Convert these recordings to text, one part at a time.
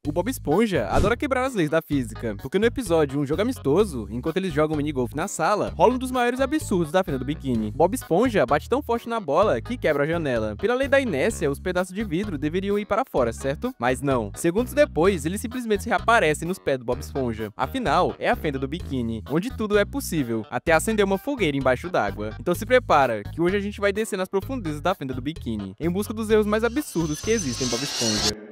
O Bob Esponja adora quebrar as leis da física, porque no episódio Um Jogo Amistoso, enquanto eles jogam minigolf na sala, rola um dos maiores absurdos da fenda do biquíni. Bob Esponja bate tão forte na bola que quebra a janela. Pela lei da inércia, os pedaços de vidro deveriam ir para fora, certo? Mas não. Segundos depois, ele simplesmente se reaparece nos pés do Bob Esponja. Afinal, é a fenda do biquíni, onde tudo é possível, até acender uma fogueira embaixo d'água. Então se prepara, que hoje a gente vai descer nas profundezas da fenda do biquíni, em busca dos erros mais absurdos que existem em Bob Esponja.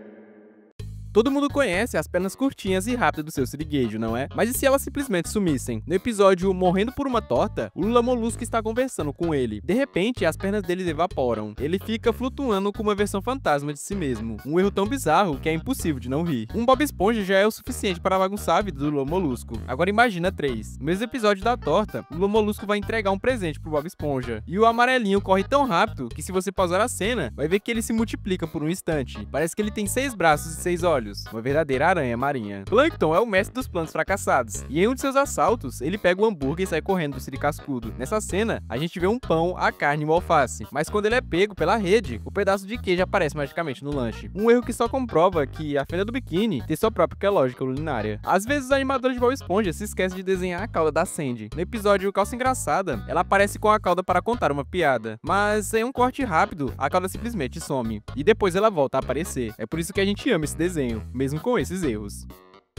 Todo mundo conhece as pernas curtinhas e rápidas do seu sirigueijo, não é? Mas e se elas simplesmente sumissem? No episódio Morrendo por uma Torta, o Lula Molusco está conversando com ele. De repente, as pernas dele evaporam. Ele fica flutuando com uma versão fantasma de si mesmo. Um erro tão bizarro que é impossível de não rir. Um Bob Esponja já é o suficiente para bagunçar a vida do Lula Molusco. Agora imagina 3. No mesmo episódio da torta, o Lula Molusco vai entregar um presente pro Bob Esponja. E o amarelinho corre tão rápido que se você pausar a cena, vai ver que ele se multiplica por um instante. Parece que ele tem 6 braços e 6 olhos. Uma verdadeira aranha marinha. Plankton é o mestre dos planos fracassados, e em um de seus assaltos, ele pega o hambúrguer e sai correndo do siricascudo. Nessa cena, a gente vê um pão, a carne e o alface, mas quando ele é pego pela rede, o pedaço de queijo aparece magicamente no lanche. Um erro que só comprova que a fenda do biquíni tem sua própria lógica culinária. Às vezes, os animadores de Bob Esponja se esquecem de desenhar a cauda da Sandy. No episódio Calça Engraçada, ela aparece com a cauda para contar uma piada, mas em um corte rápido, a cauda simplesmente some, e depois ela volta a aparecer. É por isso que a gente ama esse desenho, mesmo com esses erros.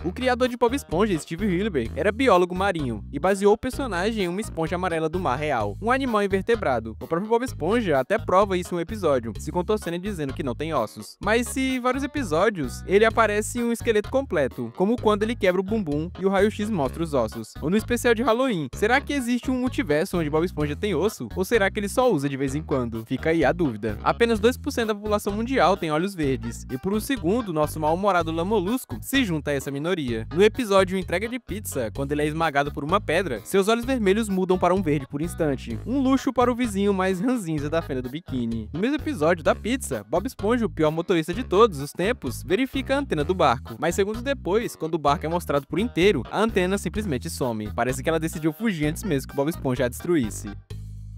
O criador de Bob Esponja, Steve Hillenburg, era biólogo marinho e baseou o personagem em uma esponja amarela do mar real, um animal invertebrado. O próprio Bob Esponja até prova isso em um episódio, se contorcendo e dizendo que não tem ossos. Mas se vários episódios, ele aparece em um esqueleto completo, como quando ele quebra o bumbum e o raio-x mostra os ossos. Ou no especial de Halloween, será que existe um multiverso onde Bob Esponja tem osso? Ou será que ele só usa de vez em quando? Fica aí a dúvida. Apenas 2% da população mundial tem olhos verdes, e por um segundo, nosso mal-humorado Lula Molusco se junta a essa minoria. No episódio Entrega de Pizza, quando ele é esmagado por uma pedra, seus olhos vermelhos mudam para um verde por instante. Um luxo para o vizinho mais ranzinza da fenda do biquíni. No mesmo episódio da pizza, Bob Esponja, o pior motorista de todos os tempos, verifica a antena do barco. Mas segundos depois, quando o barco é mostrado por inteiro, a antena simplesmente some. Parece que ela decidiu fugir antes mesmo que o Bob Esponja a destruísse.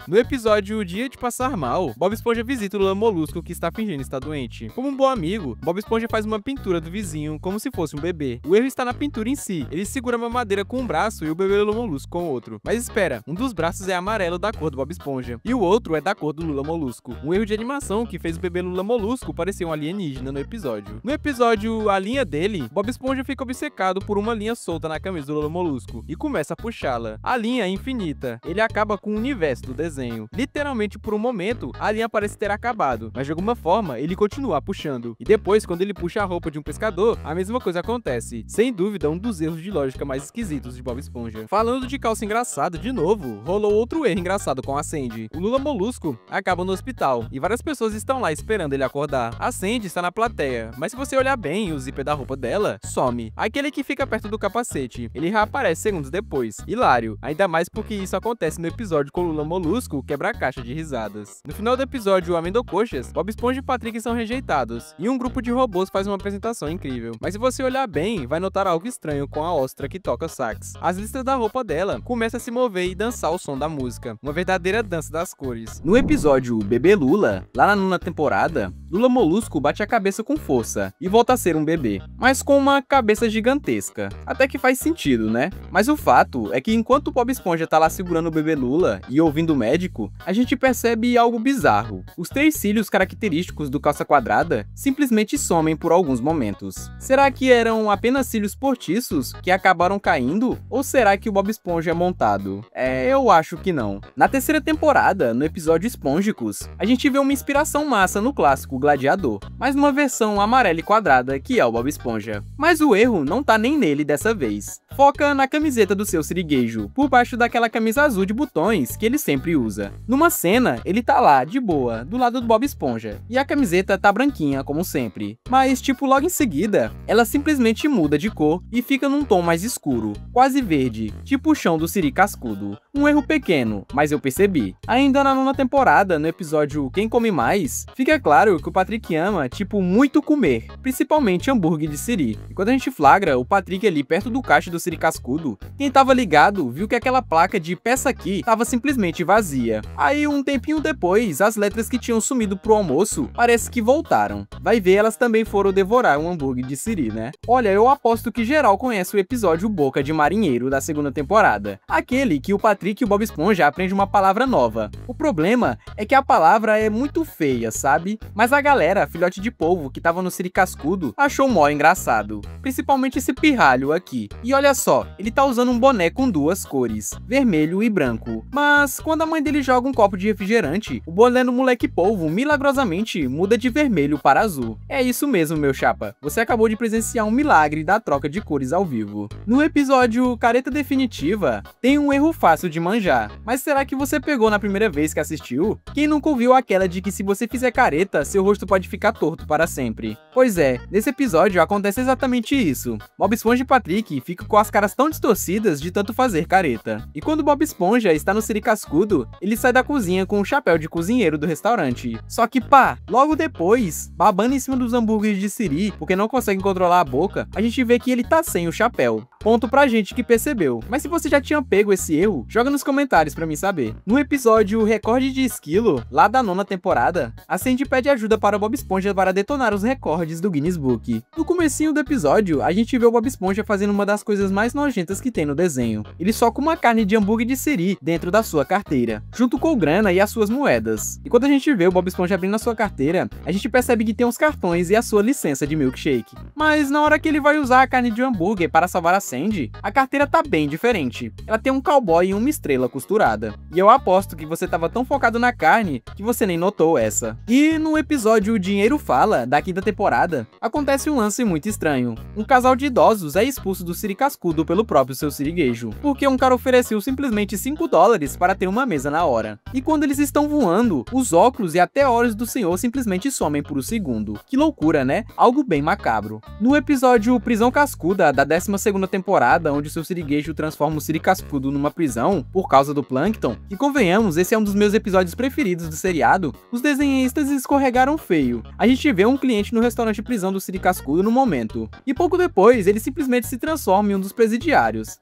No episódio O Dia de Passar Mal, Bob Esponja visita o Lula Molusco que está fingindo estar doente. Como um bom amigo, Bob Esponja faz uma pintura do vizinho como se fosse um bebê. O erro está na pintura em si. Ele segura uma madeira com um braço e o bebê Lula Molusco com o outro. Mas espera, um dos braços é amarelo da cor do Bob Esponja e o outro é da cor do Lula Molusco. Um erro de animação que fez o bebê Lula Molusco parecer um alienígena no episódio. No episódio A Linha Dele, Bob Esponja fica obcecado por uma linha solta na camisa do Lula Molusco e começa a puxá-la. A linha é infinita. Ele acaba com o universo do desenho. Literalmente, por um momento, a linha parece ter acabado, mas de alguma forma, ele continua puxando. E depois, quando ele puxa a roupa de um pescador, a mesma coisa acontece. Sem dúvida, um dos erros de lógica mais esquisitos de Bob Esponja. Falando de calça engraçada, de novo, rolou outro erro engraçado com a Sandy. O Lula Molusco acaba no hospital, e várias pessoas estão lá esperando ele acordar. A Sandy está na plateia, mas se você olhar bem, o zíper da roupa dela some. Aquele que fica perto do capacete, ele reaparece segundos depois. Hilário, ainda mais porque isso acontece no episódio com o Lula Molusco quebra a caixa de risadas. No final do episódio Amendocoxas, Bob Esponja e Patrick são rejeitados, e um grupo de robôs faz uma apresentação incrível. Mas se você olhar bem, vai notar algo estranho com a ostra que toca sax. As listras da roupa dela começam a se mover e dançar ao som da música, uma verdadeira dança das cores. No episódio Bebê Lula, lá na 9ª temporada, Lula Molusco bate a cabeça com força e volta a ser um bebê, mas com uma cabeça gigantesca. Até que faz sentido, né? Mas o fato é que enquanto o Bob Esponja tá lá segurando o bebê Lula e ouvindo o médico, a gente percebe algo bizarro. Os 3 cílios característicos do calça quadrada simplesmente somem por alguns momentos. Será que eram apenas cílios postiços que acabaram caindo? Ou será que o Bob Esponja é montado? Eu acho que não. Na 3ª temporada, no episódio Espongicos, a gente vê uma inspiração massa no clássico Gladiador, mas numa versão amarela e quadrada que é o Bob Esponja. Mas o erro não tá nem nele dessa vez. Foca na camiseta do seu sirigueijo, por baixo daquela camisa azul de botões que ele sempre usa. Numa cena, ele tá lá, de boa, do lado do Bob Esponja, e a camiseta tá branquinha, como sempre. Mas, tipo, logo em seguida, ela simplesmente muda de cor e fica num tom mais escuro, quase verde, tipo o chão do siri cascudo. Um erro pequeno, mas eu percebi. Ainda na 9ª temporada, no episódio Quem Come Mais, fica claro que o Patrick ama, tipo, muito comer, principalmente hambúrguer de siri. E quando a gente flagra o Patrick ali perto do caixa do Siri Cascudo, quem tava ligado viu que aquela placa de peça aqui tava simplesmente vazia. Aí um tempinho depois, as letras que tinham sumido pro almoço parece que voltaram. Vai ver, elas também foram devorar um hambúrguer de Siri, né? Olha, eu aposto que geral conhece o episódio Boca de Marinheiro da segunda temporada. Aquele que o Patrick e o Bob Esponja aprendem uma palavra nova. O problema é que a palavra é muito feia, sabe? Mas a galera, filhote de polvo que tava no Siri Cascudo, achou mó engraçado. Principalmente esse pirralho aqui. E olha só, ele tá usando um boné com duas cores, vermelho e branco. Mas quando a mãe dele joga um copo de refrigerante, o boné do moleque polvo milagrosamente muda de vermelho para azul. É isso mesmo, meu chapa. Você acabou de presenciar um milagre da troca de cores ao vivo. No episódio Careta Definitiva, tem um erro fácil de manjar. Mas será que você pegou na primeira vez que assistiu? Quem nunca ouviu aquela de que se você fizer careta, seu rosto pode ficar torto para sempre? Pois é, nesse episódio acontece exatamente isso. Bob Esponja e Patrick ficam com as caras tão distorcidas de tanto fazer careta. E quando Bob Esponja está no Siri Cascudo, ele sai da cozinha com o chapéu de cozinheiro do restaurante. Só que pá, logo depois, babando em cima dos hambúrgueres de Siri, porque não consegue controlar a boca, a gente vê que ele tá sem o chapéu. Ponto pra gente que percebeu. Mas se você já tinha pego esse erro, joga nos comentários pra mim saber. No episódio Recorde de Esquilo, lá da 9ª temporada, a Sandy pede ajuda para Bob Esponja para detonar os recordes do Guinness Book. No comecinho do episódio, a gente vê o Bob Esponja fazendo uma das coisas mais nojentas que tem no desenho. Ele soca uma carne de hambúrguer de Siri dentro da sua carteira, junto com grana e as suas moedas. E quando a gente vê o Bob Esponja abrindo a sua carteira, a gente percebe que tem uns cartões e a sua licença de milkshake. Mas na hora que ele vai usar a carne de hambúrguer para salvar a Sandy, a carteira tá bem diferente. Ela tem um cowboy e uma estrela costurada. E eu aposto que você tava tão focado na carne que você nem notou essa. E no episódio Dinheiro Fala, da 5ª temporada, acontece um lance muito estranho. Um casal de idosos é expulso do Siri Cascudo pelo próprio seu siriguejo, porque um cara ofereceu simplesmente $5 para ter uma mesa na hora. E quando eles estão voando, os óculos e até olhos do senhor simplesmente somem por um segundo. Que loucura, né? Algo bem macabro. No episódio Prisão Cascuda, da 12ª temporada, onde seu siriguejo transforma o Siri Cascudo numa prisão por causa do plâncton, e convenhamos, esse é um dos meus episódios preferidos do seriado, os desenhistas escorregaram feio. A gente vê um cliente no restaurante prisão do Siri Cascudo no momento, e pouco depois ele simplesmente se transforma em um dos presidiários.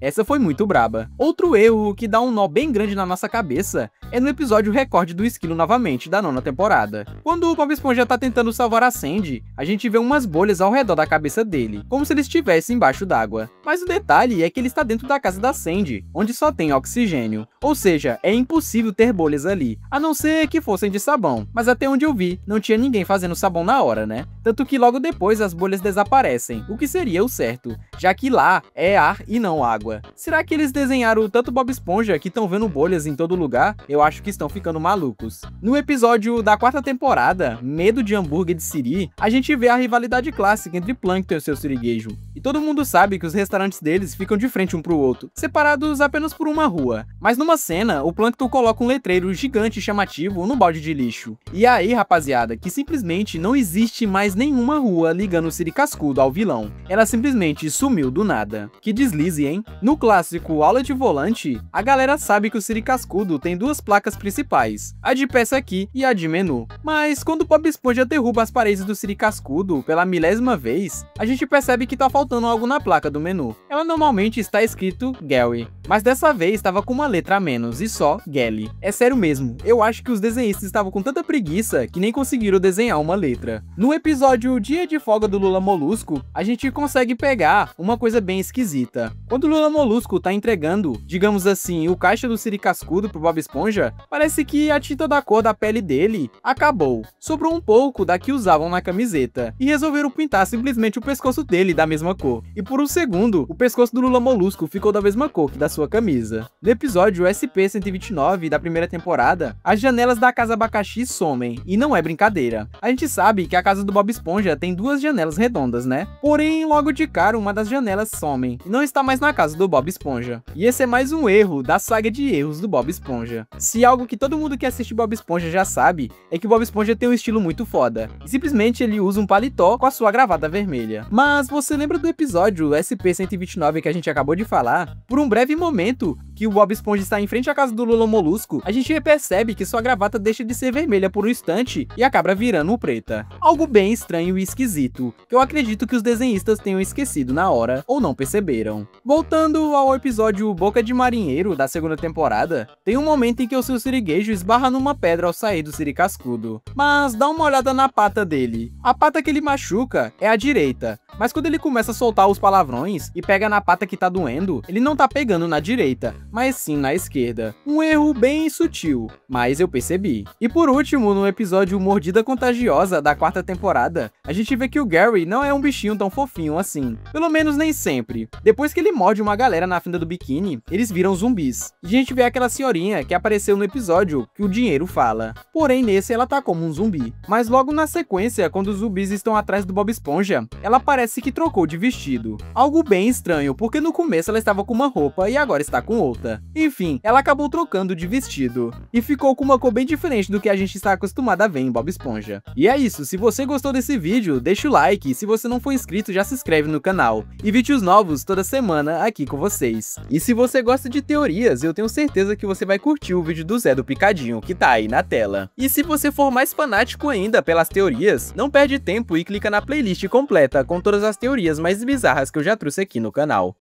Essa foi muito braba. Outro erro que dá um nó bem grande na nossa cabeça é no episódio Recorde do Esquilo novamente, da 9ª temporada. Quando o Bob Esponja tá tentando salvar a Sandy, a gente vê umas bolhas ao redor da cabeça dele, como se ele estivesse embaixo d'água. Mas o detalhe é que ele está dentro da casa da Sandy, onde só tem oxigênio. Ou seja, é impossível ter bolhas ali, a não ser que fossem de sabão. Mas até onde eu vi, não tinha ninguém fazendo sabão na hora, né? Tanto que logo depois as bolhas desaparecem, o que seria o certo, já que lá é ar e não água. Será que eles desenharam tanto Bob Esponja que estão vendo bolhas em todo lugar? Eu acho que estão ficando malucos. No episódio da 4ª temporada, Medo de Hambúrguer de Siri, a gente vê a rivalidade clássica entre Plâncton e seu siriguejo. E todo mundo sabe que os restaurantes deles ficam de frente um pro outro, separados apenas por uma rua. Mas numa cena, o Plâncton coloca um letreiro gigante e chamativo no balde de lixo. E aí, rapaziada, que simplesmente não existe mais nenhuma rua ligando o Siri Cascudo ao vilão. Ela simplesmente sumiu do nada. Que deslize, hein? No clássico Aula de Volante, a galera sabe que o Siri Cascudo tem duas placas principais, a de peça aqui e a de menu. Mas quando Bob Esponja derruba as paredes do Siri Cascudo pela 1000ª vez, a gente percebe que tá faltando algo na placa do menu. Ela normalmente está escrito Gary, mas dessa vez estava com uma letra a menos e só Gelly. É sério mesmo, eu acho que os desenhistas estavam com tanta preguiça que nem conseguiram desenhar uma letra. No episódio Dia de Folga do Lula Molusco, a gente consegue pegar uma coisa bem esquisita. Quando o Lula Molusco tá entregando, digamos assim, o caixa do Siri Cascudo pro Bob Esponja, parece que a tinta da cor da pele dele acabou. Sobrou um pouco da que usavam na camiseta e resolveram pintar simplesmente o pescoço dele da mesma cor. E por um segundo, o pescoço do Lula Molusco ficou da mesma cor que da sua camisa. No episódio SP-129 da 1ª temporada, as janelas da Casa Abacaxi somem, e não é brincadeira. A gente sabe que a casa do Bob Esponja tem duas janelas redondas, né? Porém, logo de cara, uma das janelas somem, e não está mais na casa do Bob Esponja. E esse é mais um erro da saga de erros do Bob Esponja. Se algo que todo mundo que assiste Bob Esponja já sabe, é que o Bob Esponja tem um estilo muito foda, e simplesmente ele usa um paletó com a sua gravata vermelha. Mas você lembra do episódio SP-129 que a gente acabou de falar? Por um breve momento, que o Bob Esponja está em frente à casa do Lula Molusco, a gente percebe que sua gravata deixa de ser vermelha por um instante e acaba virando preta. Algo bem estranho e esquisito, que eu acredito que os desenhistas tenham esquecido na hora ou não perceberam. Voltando ao episódio Boca de Marinheiro da segunda temporada, tem um momento em que o seu siriguejo esbarra numa pedra ao sair do siri cascudo. Mas dá uma olhada na pata dele. A pata que ele machuca é a direita, mas quando ele começa a soltar os palavrões e pega na pata que tá doendo, ele não tá pegando na direita, mas sim na esquerda. Um erro bem sutil, mas eu percebi. E por último, no episódio Mordida Contagiosa da quarta temporada, a gente vê que o Gary não é um bichinho tão fofinho assim. Pelo menos nem sempre. Depois que ele morde uma galera na fenda do biquíni, eles viram zumbis. E a gente vê aquela senhorinha que apareceu no episódio que o dinheiro fala. Porém, nesse ela tá como um zumbi. Mas logo na sequência, quando os zumbis estão atrás do Bob Esponja, ela parece que trocou de vestido. Algo bem estranho, porque no começo ela estava com uma roupa e agora está com outra. Enfim, ela acabou trocando de vestido. E ficou com uma cor bem diferente do que a gente está acostumado a ver em Bob Esponja. E é isso, se você gostou desse vídeo, deixa o like, e se você não for inscrito, já se inscreve no canal. E vídeos novos toda semana aqui com vocês. E se você gosta de teorias, eu tenho certeza que você vai curtir o vídeo do Zé do Picadinho, que tá aí na tela. E se você for mais fanático ainda pelas teorias, não perde tempo e clica na playlist completa com todas as teorias mais bizarras que eu já trouxe aqui no canal.